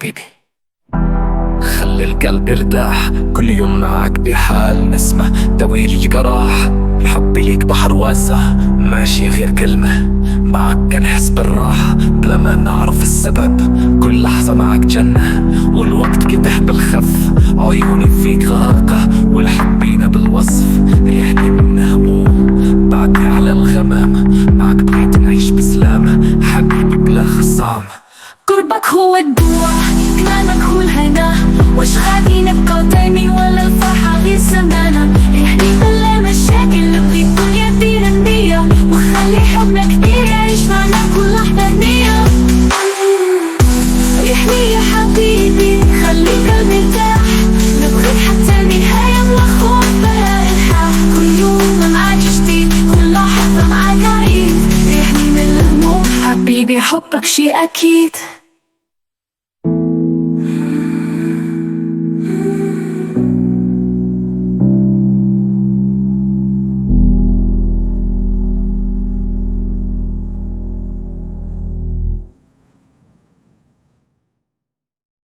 حبيبي. خلي القلب يرتاح، كل يوم معك بحال نسمة دوير الجراح. الحب ليك بحر واسع ماشي غير كلمة، معك كنحس بالراحة بلا ما نعرف السبب. كل لحظة معك جنة والوقت كده بالخف، عيوني فيك غارقة والحب بينا بالوصف. ريحني من هموم بعدني على الغمام، معك بغيت نعيش بسلام حبيبي بلا خصام. قربك هو الدوا، كلامك هو الهنا، وش غادي نبقى تاني ولا الفرحة غير سمانة. احنا بلا مشاكل نبغي الدنيا دينا النية، وخلي حبنا كبير يعيش معنا كل لحظة هنية. ريحني يا حبيبي خلي قلبي يرتاح، نبغيك حتى النهاية بلا خوف بلا إلحاح. كل يوم معاك جديد كل لحظة معاك عيد، ريحني من الهموم حبيبي حبك شي أكيد.